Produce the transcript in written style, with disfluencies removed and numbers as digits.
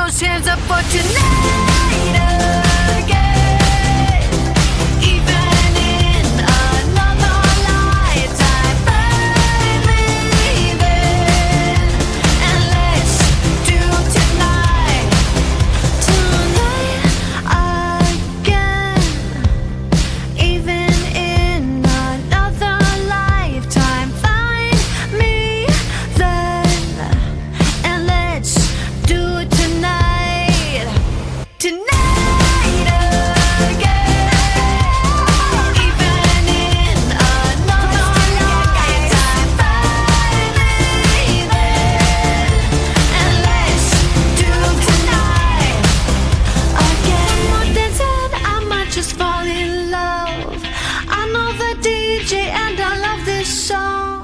those hands up for tonight again. Even in another lifetime, find me then, and let's do tonight again. Even in another lifetime, find me then, and let's do it tonight. Tonight again. Even in another lifetime, find me then, and let's do tonight again. More than said, I might just fall in love. I know the DJ and I love this song.